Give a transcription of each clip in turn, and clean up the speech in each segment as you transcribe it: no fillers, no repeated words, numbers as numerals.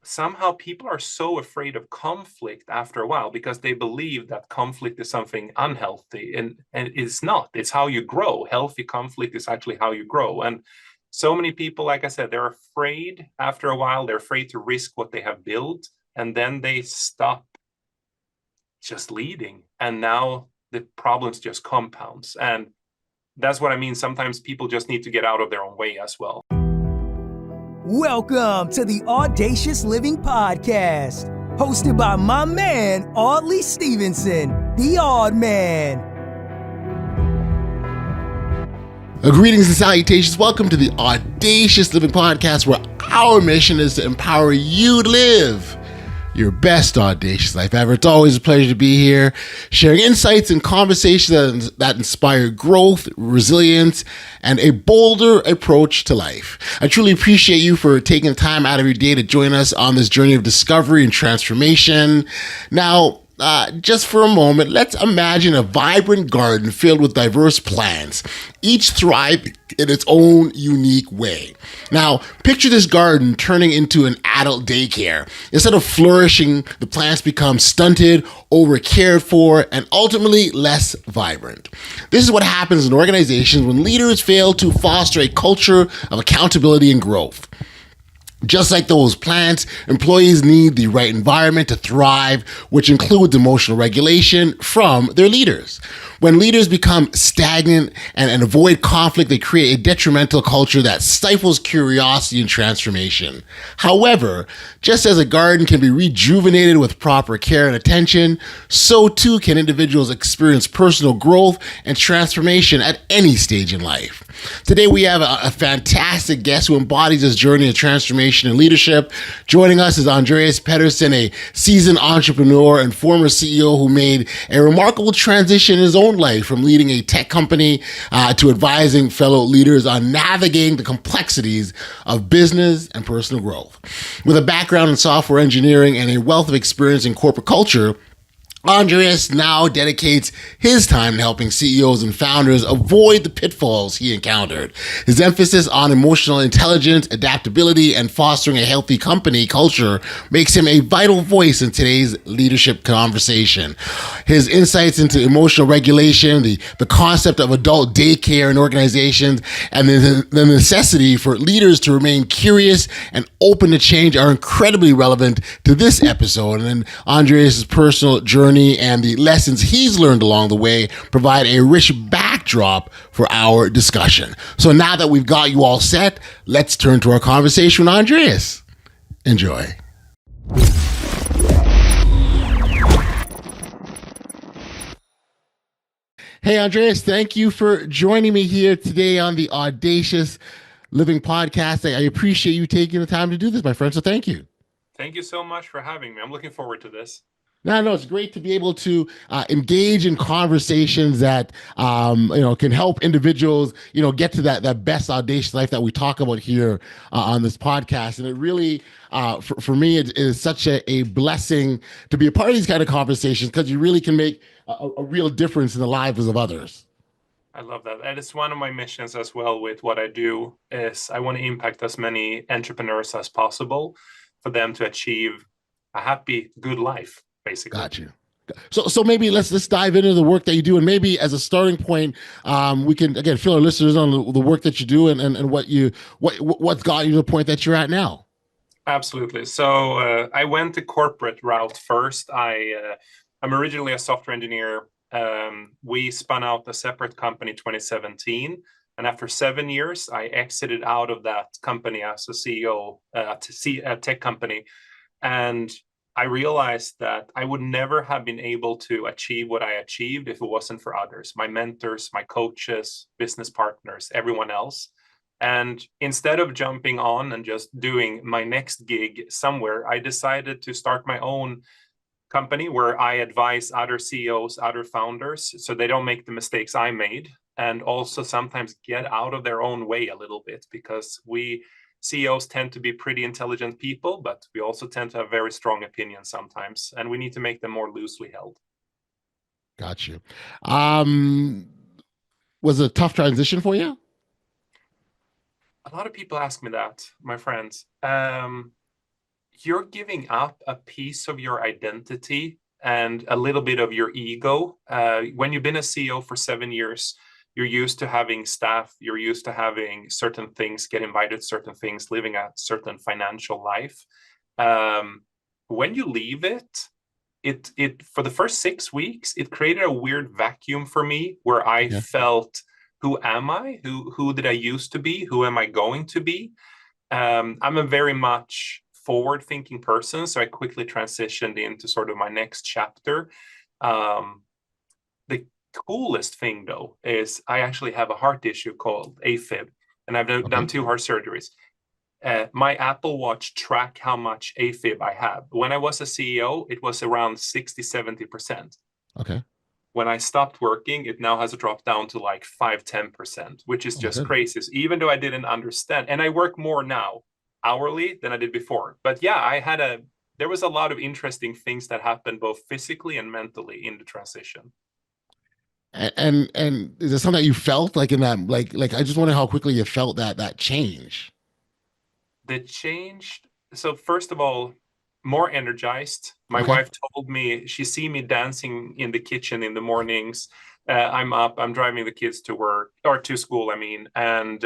somehow people are so afraid of conflict after a while because they believe that conflict is something unhealthy, and it's not. It's how you grow. Healthy conflict is actually how you grow. And so many people, like I said, they're afraid after a while. They're afraid to risk what they have built, and then they stop just leading, and now the problems just compounds. And that's what I mean. Sometimes people just need to get out of their own way as well. Welcome to the Audacious Living Podcast, hosted by my man, Audley Stephenson, the Odd Man. Greetings and salutations. Welcome to the Audacious Living Podcast, where our mission is to empower you to live your best audacious life ever. It's always a pleasure to be here, sharing insights and conversations that inspire growth, resilience, and a bolder approach to life. I truly appreciate you for taking the time out of your day to join us on this journey of discovery and transformation. Now, just for a moment, let's imagine a vibrant garden filled with diverse plants, each thriving in its own unique way. Now, picture this garden turning into an adult daycare. Instead of flourishing, the plants become stunted, over cared for, and ultimately less vibrant. This is what happens in organizations when leaders fail to foster a culture of accountability and growth. Just like those plants, employees need the right environment to thrive, which includes emotional regulation from their leaders. When leaders become stagnant and avoid conflict, they create a detrimental culture that stifles curiosity and transformation. However, just as a garden can be rejuvenated with proper care and attention, so too can individuals experience personal growth and transformation at any stage in life. Today, we have a fantastic guest who embodies this journey of transformation and leadership. Joining us is Andreas Pettersson, a seasoned entrepreneur and former CEO who made a remarkable transition in his own life from leading a tech company to advising fellow leaders on navigating the complexities of business and personal growth. With a background in software engineering and a wealth of experience in corporate culture, Andreas now dedicates his time to helping CEOs and founders avoid the pitfalls he encountered. His emphasis on emotional intelligence, adaptability, and fostering a healthy company culture makes him a vital voice in today's leadership conversation. His insights into emotional regulation, the concept of adult daycare in organizations, and the necessity for leaders to remain curious and open to change are incredibly relevant to this episode. And Andreas' personal journey and the lessons he's learned along the way provide a rich backdrop for our discussion. So now that we've got you all set, let's turn to our conversation with Andreas. Enjoy. Hey, Andreas, thank you for joining me here today on the Audacious Living Podcast. I appreciate you taking the time to do this, my friend, so thank you. Thank you so much for having me. I'm looking forward to this. No, it's great to be able to engage in conversations that can help individuals get to that best audacious life that we talk about here on this podcast. And it really, for me, it is such a blessing to be a part of these kind of conversations because you really can make a real difference in the lives of others. I love that. And it's one of my missions as well with what I do is I want to impact as many entrepreneurs as possible for them to achieve a happy, good life. Basically. Got you. So maybe let's dive into the work that you do, and maybe as a starting point, we can again fill our listeners on the work that you do and what's got you to the point that you're at now. Absolutely. So I went the corporate route first. I'm originally a software engineer. We spun out a separate company 2017, and after 7 years, I exited out of that company as a CEO to see a tech company, and I realized that I would never have been able to achieve what I achieved if it wasn't for others, my mentors, my coaches, business partners, everyone else. And instead of jumping on and just doing my next gig somewhere, I decided to start my own company where I advise other CEOs, other founders, so they don't make the mistakes I made, and also sometimes get out of their own way a little bit, because we CEOs tend to be pretty intelligent people, but we also tend to have very strong opinions sometimes, and we need to make them more loosely held. Got you. Was it a tough transition for you? A lot of people ask me that, my friends. you're giving up a piece of your identity and a little bit of your ego. When you've been a CEO for 7 years, you're used to having staff, you're used to having certain things, get invited to certain things, living a certain financial life. When you leave it for the first 6 weeks, it created a weird vacuum for me where I felt, who am I? Who did I used to be? Who am I going to be? I'm a very much forward-thinking person, so I quickly transitioned into sort of my next chapter. The coolest thing, though, is I actually have a heart issue called AFib, and I've done 2 heart surgeries. My Apple Watch track how much AFib I have. When I was a CEO, it was around 60-70%. Okay. When I stopped working, it now has dropped down to like 5-10%, which is just crazy. So even though I didn't understand, and I work more now hourly than I did before. But yeah, there was a lot of interesting things that happened both physically and mentally in the transition. And is there something that you felt like in that, like I just wonder how quickly you felt that change? The change. So first of all, more energized. My wife told me she see me dancing in the kitchen in the mornings. I'm up, I'm driving the kids to work or to school, I mean, and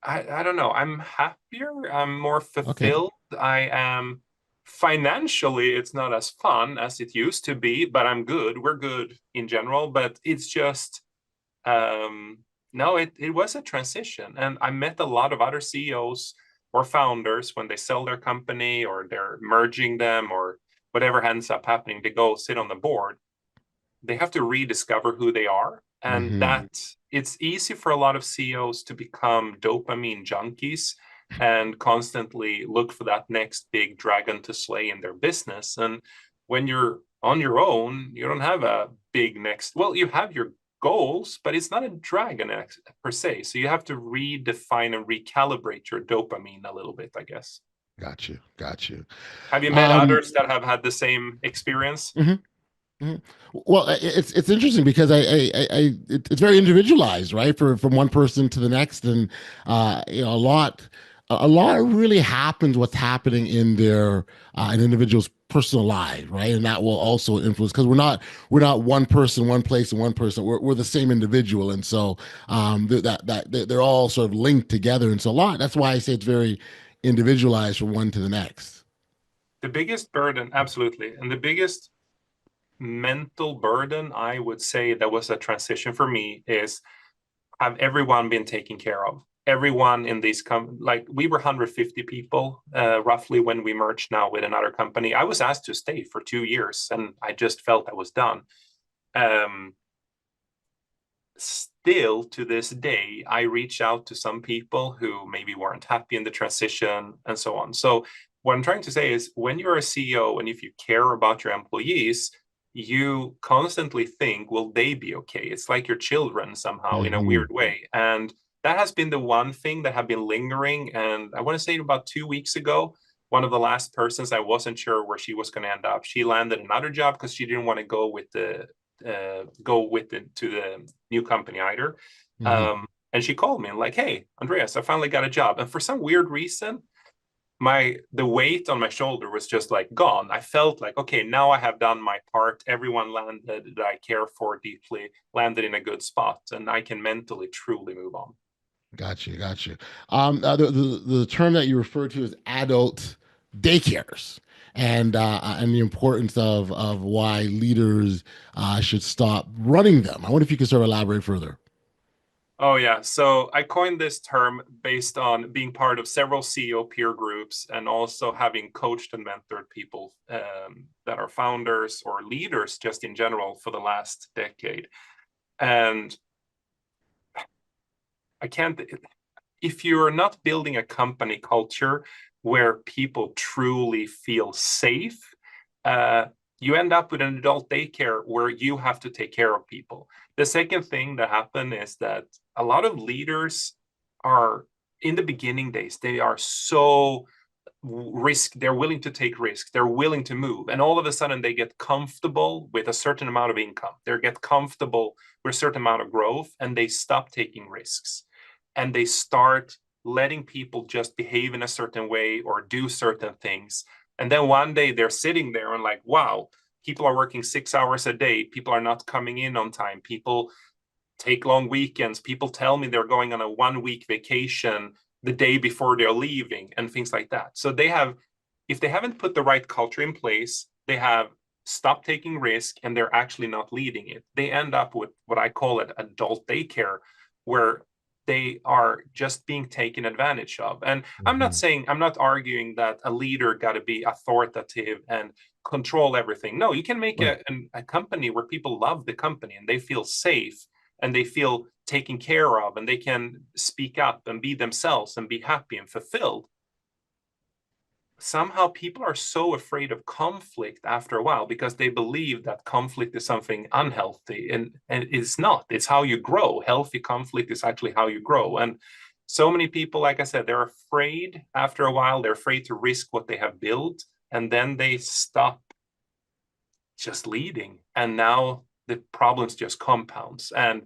I don't know, I'm happier, I'm more fulfilled. I am financially, it's not as fun as it used to be, but I'm good. We're good in general, but it's just no, it was a transition. And I met a lot of other CEOs or founders when they sell their company or they're merging them or whatever ends up happening, they go sit on the board. They have to rediscover who they are. And that it's easy for a lot of CEOs to become dopamine junkies and constantly look for that next big dragon to slay in their business. And when you're on your own, you don't have a big next, well, you have your goals, but it's not a dragon per se. So you have to redefine and recalibrate your dopamine a little bit, I guess. Got you. Have you met others that have had the same experience? Well, it's interesting because it's very individualized, right? From one person to the next, and a lot really happens what's happening in their an individual's personal life, right? And that will also influence, because we're not one person, one place, and one person. We're the same individual, and so they're all sort of linked together, and so that's why I say it's very individualized from one to the next. The biggest burden, absolutely, and the biggest mental burden I would say that was a transition for me is, have everyone been taken care of? Everyone in these like we were 150 people roughly when we merged now with another company. I was asked to stay for 2 years and I just felt I was done. Still to this day, I reach out to some people who maybe weren't happy in the transition and so on. So what I'm trying to say is, when you're a CEO and if you care about your employees, you constantly think, will they be okay? It's like your children somehow in a weird way. And that has been the one thing that have been lingering. And I want to say about 2 weeks ago, one of the last persons, I wasn't sure where she was going to end up. She landed another job because she didn't want to go with to the new company either. And she called me and like, hey, Andreas, I finally got a job. And for some weird reason, the weight on my shoulder was just like gone. I felt like, okay, now I have done my part. Everyone landed that I care for deeply, landed in a good spot, and I can mentally truly move on. Got you. The term that you referred to is adult daycares, and the importance of why leaders should stop running them. I wonder if you could sort of elaborate further. Oh, yeah. So I coined this term based on being part of several CEO peer groups and also having coached and mentored people that are founders or leaders just in general for the last decade. And if you're not building a company culture where people truly feel safe, you end up with an adult daycare where you have to take care of people. The second thing that happened is that a lot of leaders are, in the beginning days, they are so they're willing to take risks, they're willing to move, and all of a sudden they get comfortable with a certain amount of income, they get comfortable with a certain amount of growth, and they stop taking risks, and they start letting people just behave in a certain way or do certain things. And then one day they're sitting there and like, wow, people are working 6 hours a day. People are not coming in on time. People take long weekends. People tell me they're going on a 1-week vacation the day before they're leaving and things like that. So they have, if they haven't put the right culture in place, they have stopped taking risk and they're actually not leading it. They end up with what I call it adult daycare, where they are just being taken advantage of. And I'm not arguing that a leader got to be authoritative and control everything. No, you can make a company where people love the company and they feel safe and they feel taken care of and they can speak up and be themselves and be happy and fulfilled. Somehow people are so afraid of conflict after a while because they believe that conflict is something unhealthy, and it's not. It's how you grow. Healthy conflict is actually how you grow. And so many people, like I said, they're afraid after a while. They're afraid to risk what they have built, and then they stop just leading. And now the problems just compounds. And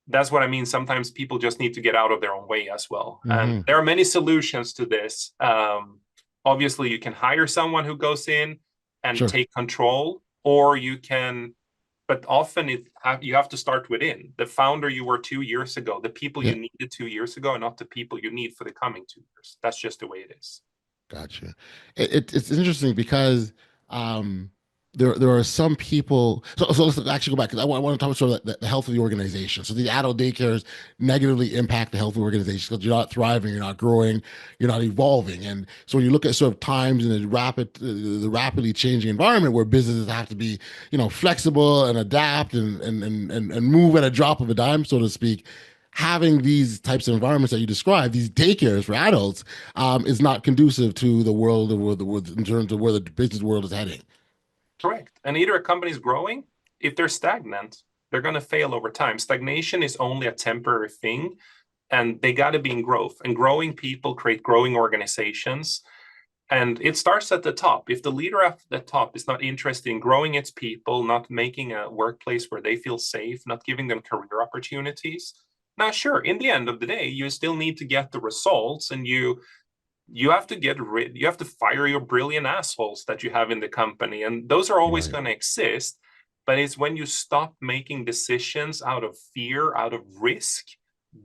that's what I mean. Sometimes people just need to get out of their own way as well. And there are many solutions to this. Obviously, you can hire someone who goes in and take control, or you can, but often you have to start within. The founder you were 2 years ago, the people you needed 2 years ago are not the people you need for the coming 2 years. That's just the way it is. Gotcha. It's interesting because there are some people. So let's actually go back because I want to talk about sort of the health of the organization. So the adult daycares negatively impact the health of the organization because you're not thriving, you're not growing, you're not evolving. And so when you look at sort of times in the rapidly changing environment where businesses have to be, flexible and adapt and move at a drop of a dime, so to speak. Having these types of environments that you describe, these daycares for adults, is not conducive to the world in terms of where the business world is heading. Correct. And either a company is growing, if they're stagnant, they're going to fail over time. Stagnation is only a temporary thing, and they got to be in growth. And growing people create growing organizations. And it starts at the top. If the leader at the top is not interested in growing its people, not making a workplace where they feel safe, not giving them career opportunities, now, sure, in the end of the day, you still need to get the results, and you have to you have to fire your brilliant assholes that you have in the company. And those are always going to exist. But it's when you stop making decisions out of fear, out of risk,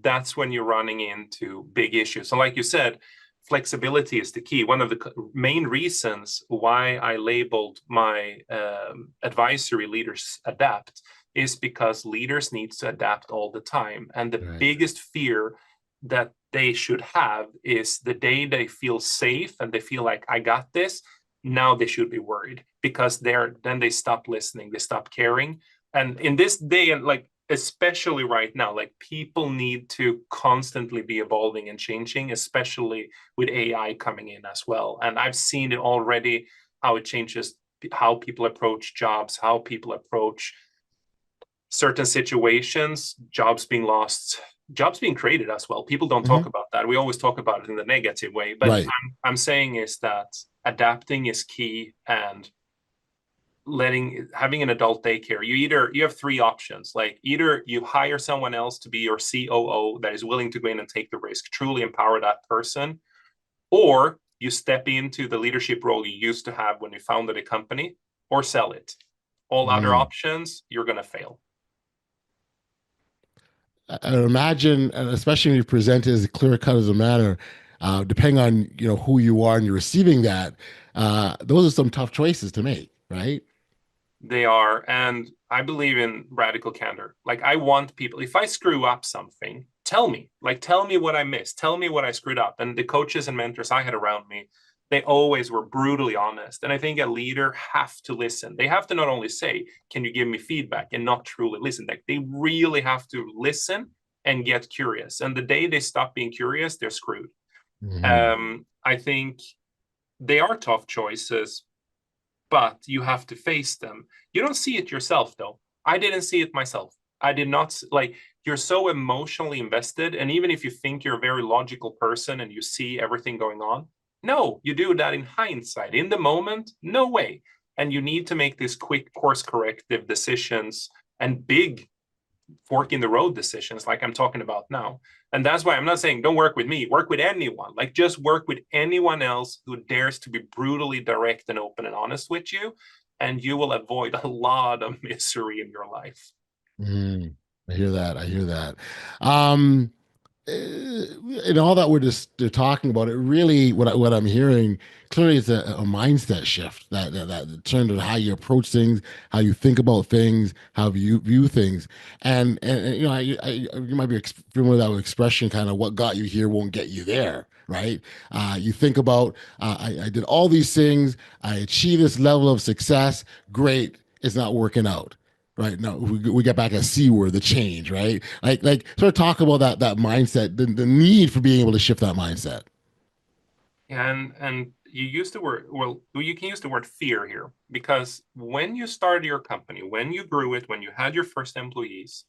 that's when you're running into big issues. So like you said, flexibility is the key. One of the main reasons why I labeled my advisory Leaders Adapt is because leaders need to adapt all the time. And the biggest fear that they should have is the day they feel safe and they feel like, I got this, now they should be worried because then they stop listening, they stop caring. And in this day, and like especially right now, like people need to constantly be evolving and changing, especially with AI coming in as well. And I've seen it already, how it changes how people approach jobs, how people approach certain situations, jobs being lost, jobs being created as well. People don't talk about that. We always talk about it in the negative way. But I'm saying is that adapting is key, and having an adult daycare. You have three options. Like either you hire someone else to be your COO that is willing to go in and take the risk, truly empower that person, or you step into the leadership role you used to have when you founded a company, or sell it. All other options, you're going to fail. I would imagine, and especially when you present it as clear cut as a matter, depending on who you are and you're receiving that, those are some tough choices to make, right? They are, and I believe in radical candor. Like I want people, if I screw up something, tell me what I missed, tell me what I screwed up. And the coaches and mentors I had around me, they always were brutally honest. And I think a leader have to listen. They have to not only say, can you give me feedback, and not truly listen. Like they really have to listen and get curious. And the day they stop being curious, they're screwed. I think they are tough choices, but you have to face them. You don't see it yourself though. I didn't see it myself. I did not, like, you're so emotionally invested. And even if you think you're a very logical person and you see everything going on, no, you do that in hindsight. In the moment, no way. And you need to make these quick course corrective decisions and big fork in the road decisions like I'm talking about now. And that's why I'm not saying don't work with me, work with anyone. Like just work with anyone else who dares to be brutally direct and open and honest with you, and you will avoid a lot of misery in your life. I hear that. I hear that. Um, in all that they're talking about, it really what I'm hearing clearly is a mindset shift that in terms of how you approach things, how you think about things, how you view things, and you know, you might be familiar with that expression, kind of what got you here won't get you there. Right? You think about, I did all these things, I achieved this level of success. Great, it's not working out. Right. No, we get back a C word, the change, right? Like sort of talk about that mindset, the need for being able to shift that mindset. Yeah, and you use the word, well, you can use the word fear here, because when you started your company, when you grew it, when you had your first employees,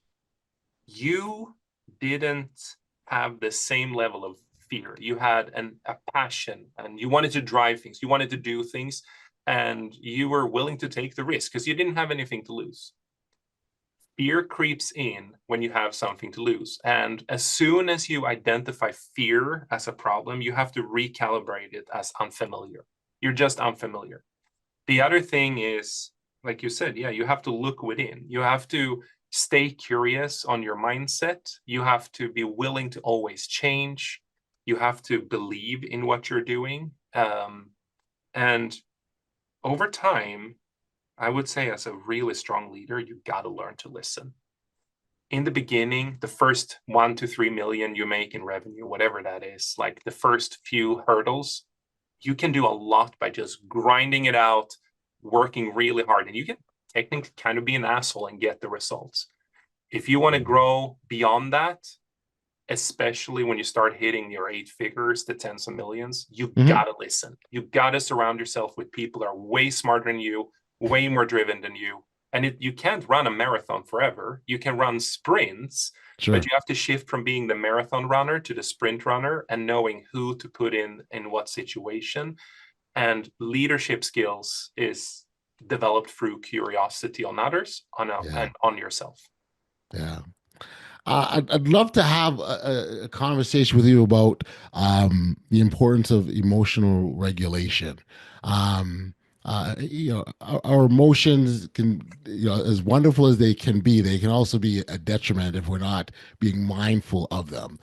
you didn't have the same level of fear. You had a passion, and you wanted to drive things, you wanted to do things, and you were willing to take the risk because you didn't have anything to lose. Fear creeps in when you have something to lose. And as soon as you identify fear as a problem, you have to recalibrate it as unfamiliar. You're just unfamiliar. The other thing is, like you said, yeah, you have to look within. You have to stay curious on your mindset. You have to be willing to always change. You have to believe in what you're doing. And over time, I would say as a really strong leader, you got to learn to listen. In the beginning, the first 1 to 3 million you make in revenue, whatever that is, like the first few hurdles, you can do a lot by just grinding it out, working really hard, and you can technically kind of be an asshole and get the results. If you want to grow beyond that, especially when you start hitting your 8 figures, the tens of millions, you got to listen. You got to surround yourself with people that are way smarter than you, way more driven than you. And you can't run a marathon forever. You can run sprints, but you have to shift from being the marathon runner to the sprint runner and knowing who to put in what situation. And leadership skills is developed through curiosity on others, and on yourself. Yeah. I'd love to have a conversation with you about the importance of emotional regulation. You know, our emotions can, you know, as wonderful as they can also be a detriment if we're not being mindful of them.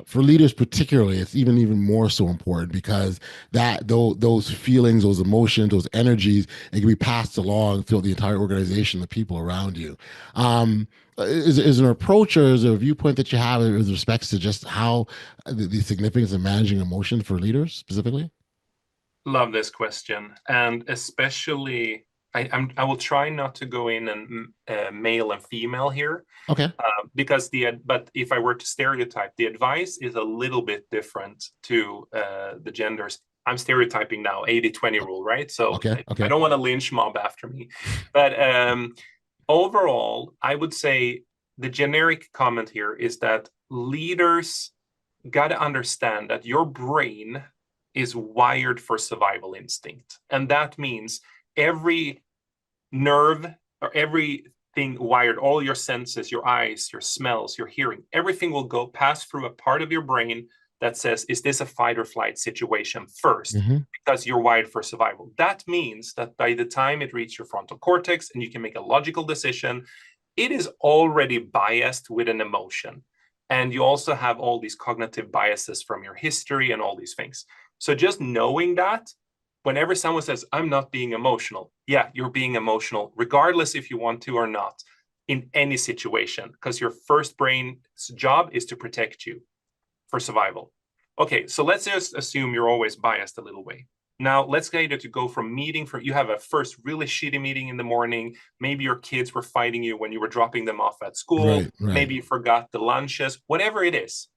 For leaders particularly, it's even more so important because those feelings, those emotions, those energies, it can be passed along through the entire organization, the people around you. Is an approach or is there a viewpoint that you have with respect to just how the significance of managing emotion for leaders specifically? Love this question, and especially I will try not to go in and male and female here. Okay. Because but if I were to stereotype, the advice is a little bit different to the genders. I'm stereotyping now, 80-20 rule, right? So okay. I don't want a lynch mob after me, but overall, I would say the generic comment here is that leaders got to understand that your brain is wired for survival instinct. And that means every nerve or everything wired, all your senses, your eyes, your smells, your hearing, everything will pass through a part of your brain that says, is this a fight or flight situation first? Because you're wired for survival. That means that by the time it reaches your frontal cortex and you can make a logical decision, it is already biased with an emotion. And you also have all these cognitive biases from your history and all these things. So just knowing that, whenever someone says, I'm not being emotional, yeah, you're being emotional, regardless if you want to or not, in any situation, because your first brain's job is to protect you for survival. Okay, so let's just assume you're always biased a little way. Now, let's get you to go from you have a first really shitty meeting in the morning. Maybe your kids were fighting you when you were dropping them off at school. Right. Maybe you forgot the lunches, whatever it is.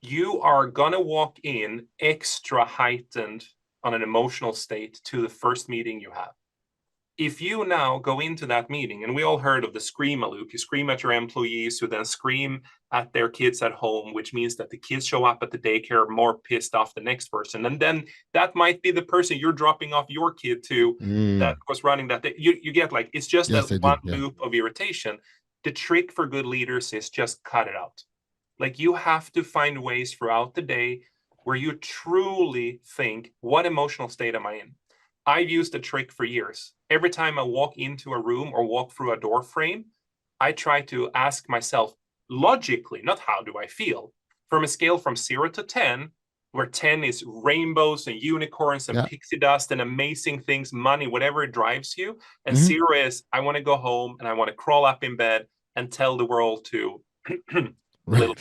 You are going to walk in extra heightened on an emotional state to the first meeting you have. If you now go into that meeting, and we all heard of the scream-a-loop, you scream at your employees who then scream at their kids at home, which means that the kids show up at the daycare more pissed off the next person. And then that might be the person you're dropping off your kid to that was running that day. You get like, it's just one loop of irritation. the trick for good leaders is just cut it out. Like, you have to find ways throughout the day where you truly think, what emotional state am I in? I've used the trick for years. Every time I walk into a room or walk through a door frame, I try to ask myself logically, not how do I feel, from a scale from 0 to 10, where 10 is rainbows and unicorns and pixie dust and amazing things, money, whatever drives you. And 0 is, I want to go home and I want to crawl up in bed and tell the world to little.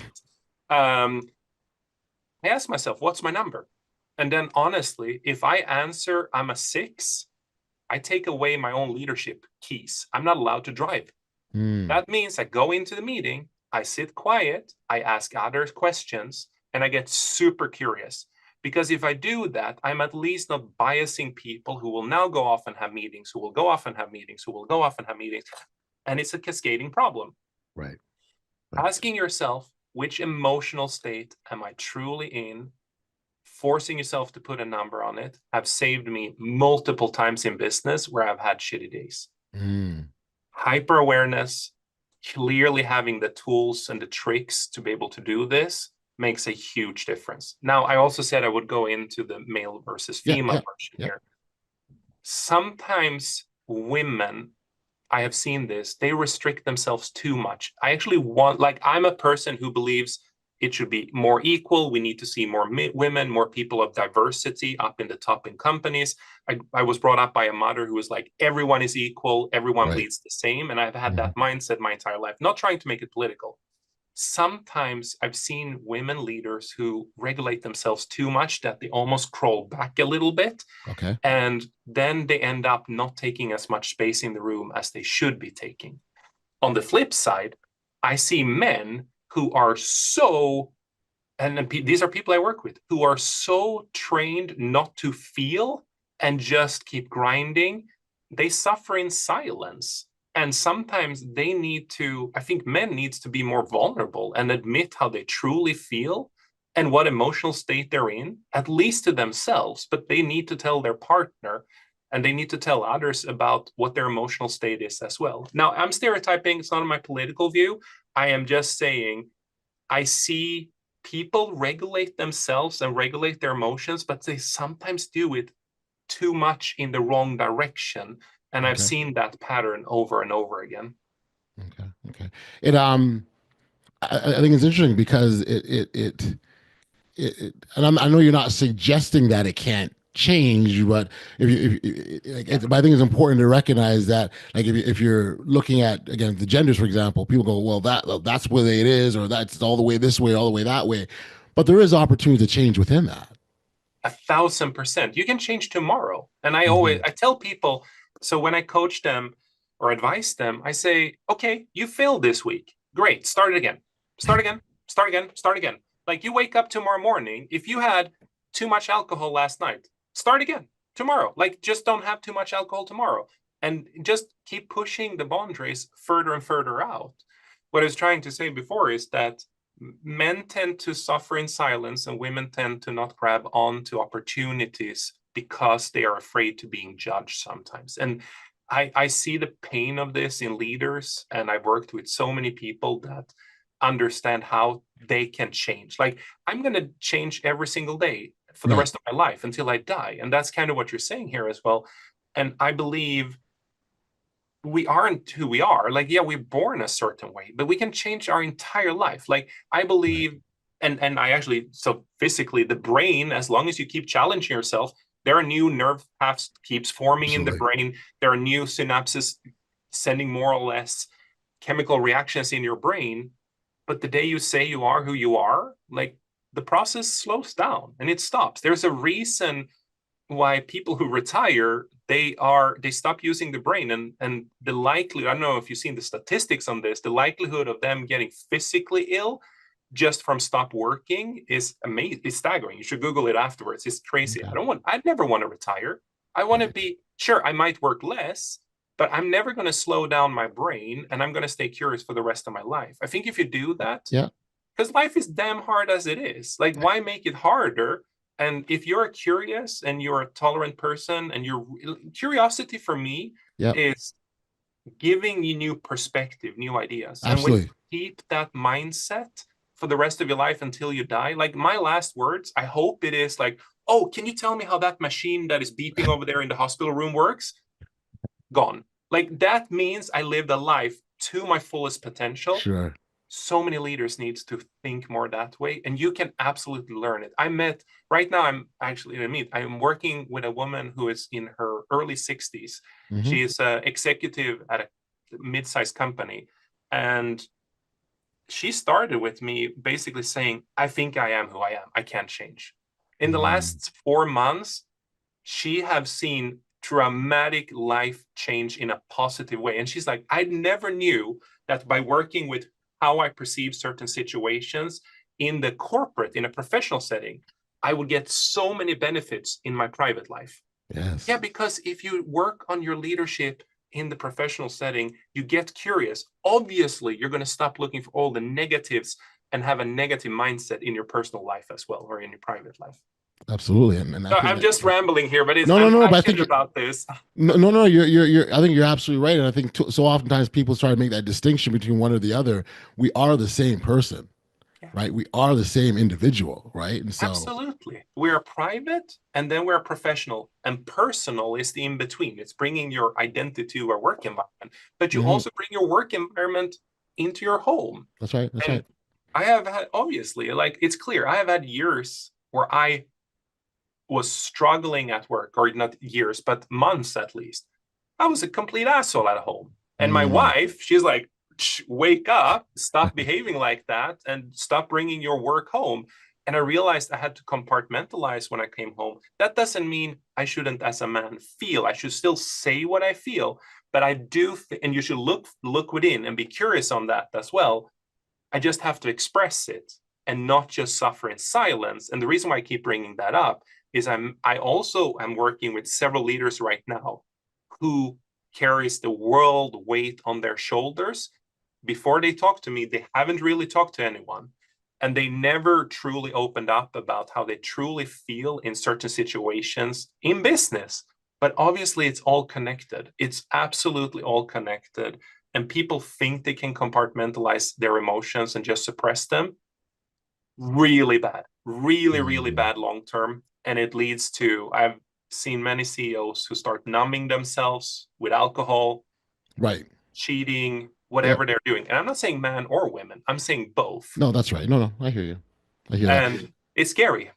I ask myself, what's my number? And then honestly, if I answer I'm a 6, I take away my own leadership keys. I'm not allowed to drive. That means I go into the meeting, I sit quiet, I ask others questions, and I get super curious. Because if I do that, I'm at least not biasing people who will now go off and have meetings, who will go off and have meetings, who will go off and have meetings. And it's a cascading problem. Right. Asking yourself, which emotional state am I truly in? Forcing yourself to put a number on it have saved me multiple times in business where I've had shitty days. Hyper awareness, clearly having the tools and the tricks to be able to do this makes a huge difference. Now, I also said I would go into the male versus female version here. Sometimes women, I have seen this, they restrict themselves too much. I actually want, like, I'm a person who believes it should be more equal. We need to see more women, more people of diversity up in the top in companies. I was brought up by a mother who was like, everyone is equal, everyone bleeds the same. And I've had that mindset my entire life, not trying to make it political. Sometimes I've seen women leaders who regulate themselves too much that they almost crawl back a little bit. And then they end up not taking as much space in the room as they should be taking. On the flip side, I see men who are so, and these are people I work with, who are so trained not to feel and just keep grinding. They suffer in silence. And sometimes they need to, I think men needs to be more vulnerable and admit how they truly feel and what emotional state they're in, at least to themselves, but they need to tell their partner and they need to tell others about what their emotional state is as well. Now, I'm stereotyping, it's not my political view. I am just saying, I see people regulate themselves and regulate their emotions, but they sometimes do it too much in the wrong direction. And I've seen that pattern over and over again. Okay. It I think it's interesting because it and I know you're not suggesting that it can't change, but but I think it's important to recognize that, like, if you're looking at, again, the genders, for example, people go, well, that's the way it is, or that's all the way this way, all the way that way. But there is opportunity to change within that. 1,000%. You can change tomorrow. And I tell people, so when I coach them or advise them, I say, okay, you failed this week. Great. Start it again. Start again. Start again. Start again. Like, you wake up tomorrow morning. If you had too much alcohol last night, start again tomorrow. Like, just don't have too much alcohol tomorrow. And just keep pushing the boundaries further and further out. What I was trying to say before is that men tend to suffer in silence and women tend to not grab onto opportunities because they are afraid to being judged sometimes. And I see the pain of this in leaders, and I've worked with so many people that understand how they can change. Like, I'm going to change every single day for the rest of my life until I die. And that's kind of what you're saying here as well. And I believe we aren't who we are. Like, yeah, we're born a certain way, but we can change our entire life. Like, I believe, and I actually, so physically, the brain, as long as you keep challenging yourself, there are new nerve paths keeps forming in the brain. There are new synapses sending more or less chemical reactions in your brain. But the day you say you are who you are, like, the process slows down and it stops. There's a reason why people who retire, they stop using the brain, and the likelihood, I don't know if you've seen the statistics on this, the likelihood of them getting physically ill just from stop working is amazing. It's staggering. You should Google it afterwards. It's crazy. I never want to retire. I want to be, sure, I might work less, but I'm never going to slow down my brain, and I'm going to stay curious for the rest of my life. I think if you do that, because life is damn hard as it is. Like, why make it harder? And if you're curious and you're a tolerant person, and your curiosity for me is giving you new perspective, new ideas. Absolutely. And when you keep that mindset for the rest of your life until you die, like my last words, I hope it is like, oh, can you tell me how that machine that is beeping over there in the hospital room works? Gone. Like that means I lived a life to my fullest potential. Sure. So many leaders need to think more that way, and you can absolutely learn it. Right now I'm working with a woman who is in her early 60s. Mm-hmm. She is an executive at a mid-sized company, and she started with me basically saying, I think I am who I am. I can't change. In the last 4 months, she have seen dramatic life change in a positive way. And she's like, I never knew that by working with how I perceive certain situations in the corporate, in a professional setting, I would get so many benefits in my private life. Yes. Yeah, because if you work on your leadership in the professional setting, you get curious. Obviously, you're going to stop looking for all the negatives and have a negative mindset in your personal life as well, or in your private life. Absolutely. And so I'm just rambling here, but I'm but I think about this. No, you're I think you're absolutely right. And I think so oftentimes people try to make that distinction between one or the other. We are the same person, right? We are the same individual, right? And so absolutely. We're private and then we're professional, and personal is the in-between. It's bringing your identity to a work environment, but you also bring your work environment into your home. That's right. That's right. I have had, obviously, like it's clear, I have had years where I was struggling at work, or not years, but months at least. I was a complete asshole at home. And my wife, she's like, wake up, stop behaving like that, and stop bringing your work home. And I realized I had to compartmentalize when I came home. That doesn't mean I shouldn't, as a man, feel. I should still say what I feel, but I do, and you should look within and be curious on that as well. I just have to express it and not just suffer in silence. And the reason why I keep bringing that up is I also am working with several leaders right now who carries the world weight on their shoulders. Before they talk to me, they haven't really talked to anyone. And they never truly opened up about how they truly feel in certain situations in business. But obviously, it's all connected. It's absolutely all connected. And people think they can compartmentalize their emotions and just suppress them. Really bad, really bad long term. And it leads to, I've seen many CEOs who start numbing themselves with alcohol, right, cheating, whatever they're doing. And I'm not saying man or women. I'm saying both. No, that's right. No, I hear you. And it's scary.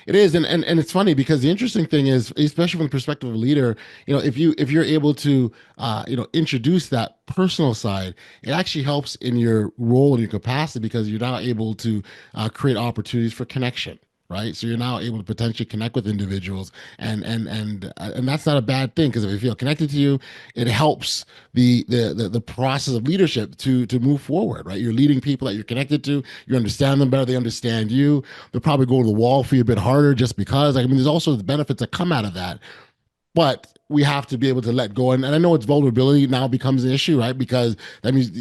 It is, and it's funny because the interesting thing is, especially from the perspective of a leader, if you're able to introduce that personal side, it actually helps in your role and your capacity, because you're now able to create opportunities for connection. Right, so you're now able to potentially connect with individuals, and that's not a bad thing, because if they feel connected to you, it helps the process of leadership to move forward. Right, you're leading people that you're connected to. You understand them better. They understand you. They'll probably go to the wall for you a bit harder, just because. There's also the benefits that come out of that, but we have to be able to let go. And I know it's vulnerability now becomes an issue, right? Because that means,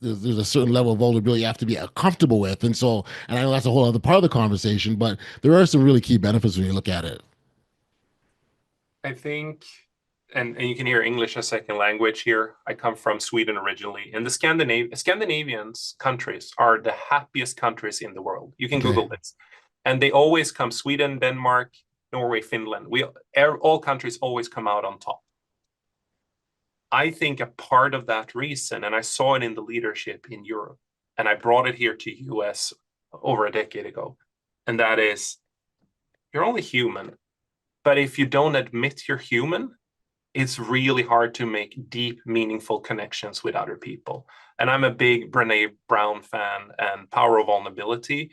there's a certain level of vulnerability you have to be comfortable with. And I know that's a whole other part of the conversation, but there are some really key benefits when you look at it. I think, and you can hear English as second language here. I come from Sweden originally, and the Scandinavian countries are the happiest countries in the world. You can Google this. And they always come, Sweden, Denmark, Norway, Finland. All countries always come out on top. I think a part of that reason, and I saw it in the leadership in Europe, and I brought it here to US over a decade ago, and that is, you're only human. But if you don't admit you're human, it's really hard to make deep, meaningful connections with other people. And I'm a big Brené Brown fan, and Power of Vulnerability.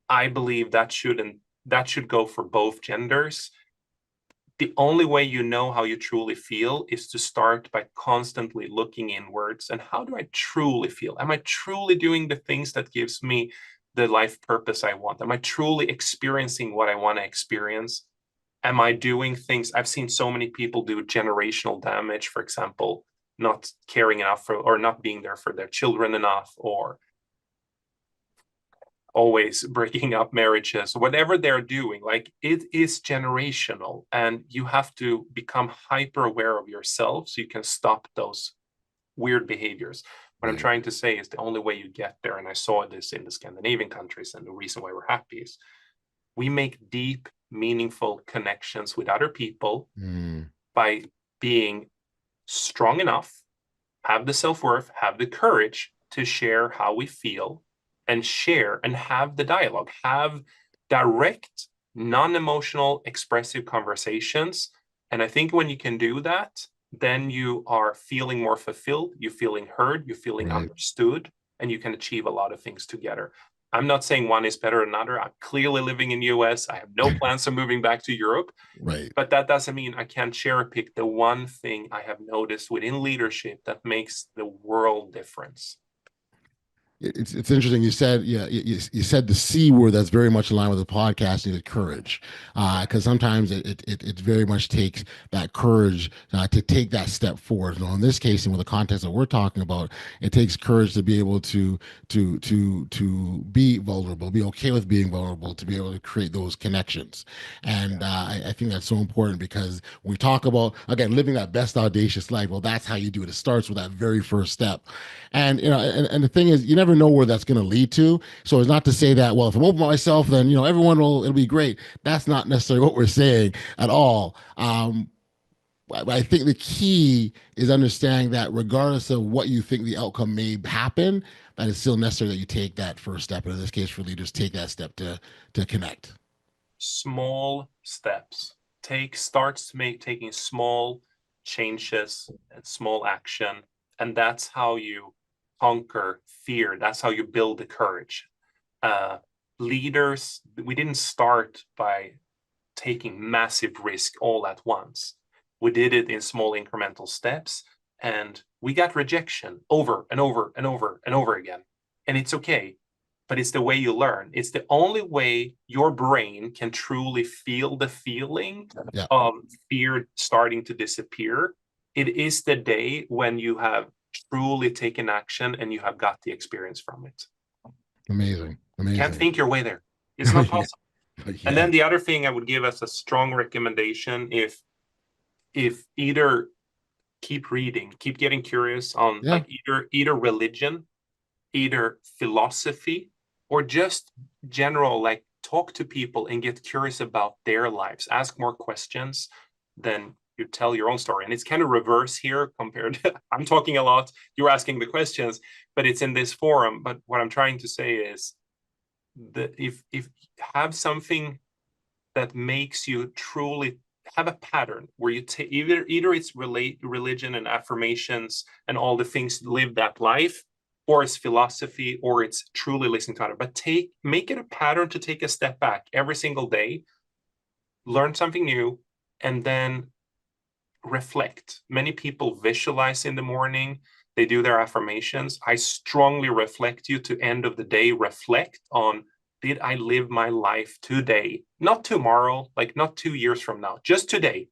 I believe that should go for both genders. The only way you know how you truly feel is to start by constantly looking inwards. And how do I truly feel? Am I truly doing the things that gives me the life purpose I want? Am I truly experiencing what I want to experience? Am I doing things? I've seen so many people do generational damage, for example, not caring enough or not being there for their children enough, or always breaking up marriages, whatever they're doing, like it is generational, and you have to become hyper aware of yourself so you can stop those weird behaviors. What I'm trying to say is the only way you get there, and I saw this in the Scandinavian countries, and the reason why we're happy is we make deep, meaningful connections with other people by being strong enough, have the self-worth, have the courage to share how we feel, and share and have the dialogue, have direct, non-emotional, expressive conversations. And I think when you can do that, then you are feeling more fulfilled, you're feeling heard, you're feeling understood, and you can achieve a lot of things together. I'm not saying one is better than another. I'm clearly living in the US. I have no plans of moving back to Europe. But that doesn't mean I can't cherry pick the one thing I have noticed within leadership that makes the world difference. It's interesting. You said you said the C word that's very much in line with the podcast, is courage, because sometimes it very much takes that courage to take that step forward. In this case, and with the context that we're talking about, it takes courage to be able to be vulnerable, be okay with being vulnerable, to be able to create those connections. And I think that's so important, because when we talk about, again, living that best audacious life, well, that's how you do it. It starts with that very first step. And and the thing is, you never know where that's going to lead to. So it's not to say that, well, if I'm open about myself, then it'll be great. That's not necessarily what we're saying at all. I think the key is understanding that regardless of what you think the outcome may happen, that it's still necessary that you take that first step. And in this case, for leaders, take that step to connect. Small steps. Taking small changes and small action, and that's how you conquer fear. That's how you build the courage. Leaders, we didn't start by taking massive risk all at once. We did it in small incremental steps, and we got rejection over and over and over and over again. And it's okay, but it's the way you learn. It's the only way your brain can truly feel the feeling of fear starting to disappear. It is the day when you have truly taken action and you have got the experience from it. Amazing. You can't think your way there. It's not possible. And then the other thing I would give as a strong recommendation, if either keep reading, keep getting curious on like either religion, either philosophy, or just general, like talk to people and get curious about their lives. Ask more questions than you tell your own story. And it's kind of reverse here compared to, I'm talking a lot, you're asking the questions, but it's in this forum. But what I'm trying to say is that if have something that makes you truly have a pattern where you take either it's religion and affirmations and all the things to live that life, or it's philosophy, or it's truly listening to others. But make it a pattern to take a step back every single day, learn something new, and then reflect. Many people visualize in the morning, they do their affirmations. I strongly reflect you to end of the day, reflect on, did I live my life today? Not tomorrow, like not 2 years from now, just today,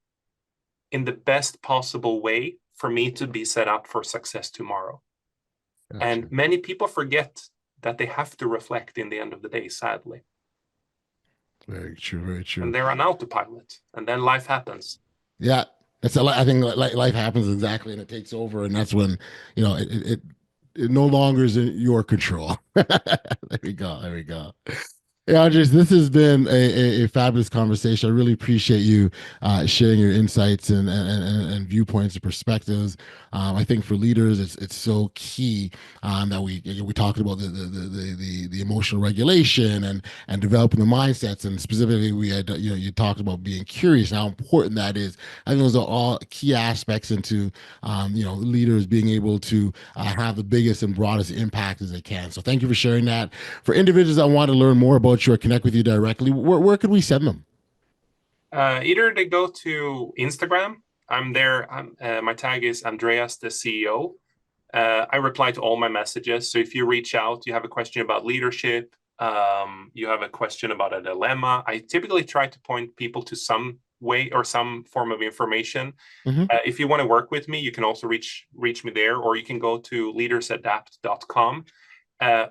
in the best possible way for me to be set up for success tomorrow. Gotcha. And many people forget that they have to reflect in the end of the day, sadly. Very true, very true. And they're on autopilot, and then life happens. Yeah. I think life happens exactly, and it takes over, and that's when it no longer is in your control. There we go. Yeah, Andreas, this has been a fabulous conversation. I really appreciate you sharing your insights and viewpoints and perspectives. I think for leaders, it's so key that we talked about the emotional regulation and developing the mindsets, and specifically we had you talked about being curious and how important that is. I think those are all key aspects into leaders being able to have the biggest and broadest impact as they can. So thank you for sharing that. For individuals that want to learn more about you or connect with you directly, where could we send them? Either they go to Instagram. I'm there. My tag is Andreas the CEO. I reply to all my messages. So if you reach out, you have a question about leadership, you have a question about a dilemma, I typically try to point people to some way or some form of information. Mm-hmm. If you want to work with me, you can also reach me there, or you can go to leadersadapt.com.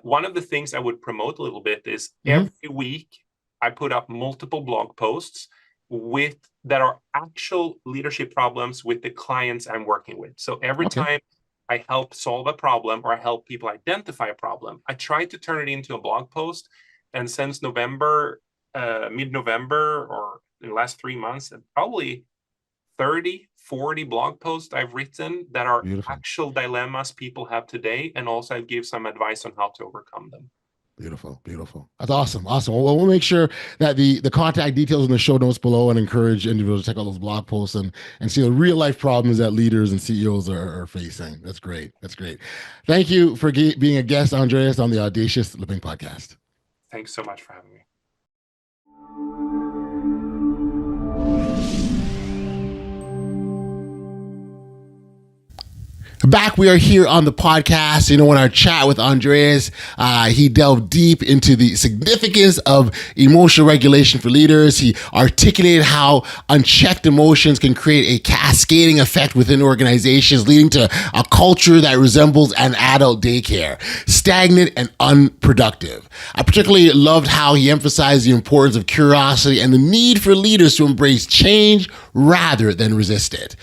one of the things I would promote a little bit is every week I put up multiple blog posts that are actual leadership problems with the clients I'm working with. So every time I help solve a problem or I help people identify a problem, I try to turn it into a blog post. And since November, mid-November, or in the last 3 months, and probably 30, 40 blog posts I've written that are actual dilemmas people have today. And also I give some advice on how to overcome them. Beautiful. That's awesome. Well, we'll make sure that the contact details in the show notes below, and encourage individuals to check out those blog posts and see the real life problems that leaders and CEOs are facing. That's great. Thank you for being a guest, Andreas, on the Audacious Living Podcast. Thanks so much for having me. Back, we are here on the podcast. In our chat with Andreas, he delved deep into the significance of emotional regulation for leaders. He articulated how unchecked emotions can create a cascading effect within organizations, leading to a culture that resembles an adult daycare, stagnant and unproductive. I particularly loved how he emphasized the importance of curiosity and the need for leaders to embrace change rather than resist it.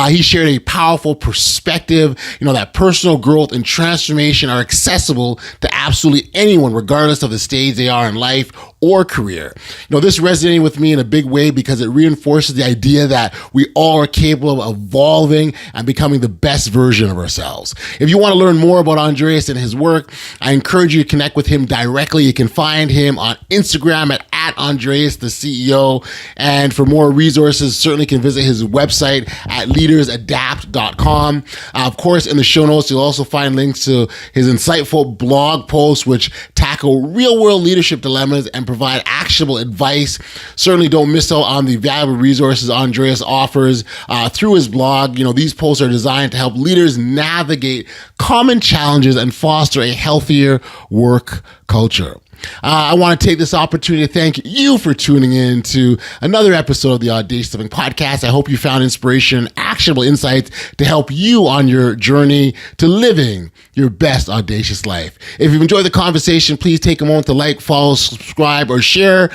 He shared a powerful perspective, that personal growth and transformation are accessible to absolutely anyone, regardless of the stage they are in life or career. This resonated with me in a big way because it reinforces the idea that we all are capable of evolving and becoming the best version of ourselves. If you want to learn more about Andreas and his work, I encourage you to connect with him directly. You can find him on Instagram at Andreas the CEO. And for more resources, certainly can visit his website at leadersadapt.com. Of course, in the show notes, you'll also find links to his insightful blog posts, which tackle real-world leadership dilemmas and provide actionable advice. Certainly don't miss out on the valuable resources Andreas offers through his blog. These posts are designed to help leaders navigate common challenges and foster a healthier work culture. I want to take this opportunity to thank you for tuning in to another episode of the Audacious Living Podcast. I hope you found inspiration and actionable insights to help you on your journey to living your best audacious life. If you've enjoyed the conversation, please take a moment to like, follow, subscribe, or share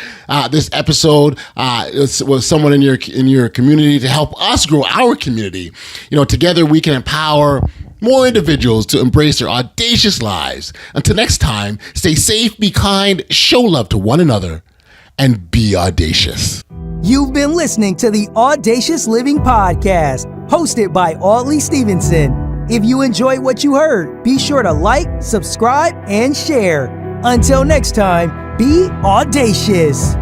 this episode with someone in your community to help us grow our community. Together we can empower more individuals to embrace their audacious lives. Until next time, stay safe, be kind, show love to one another, and be audacious. You've been listening to the Audacious Living Podcast, hosted by Audley Stephenson. If you enjoyed what you heard, be sure to like, subscribe, and share. Until next time, be audacious.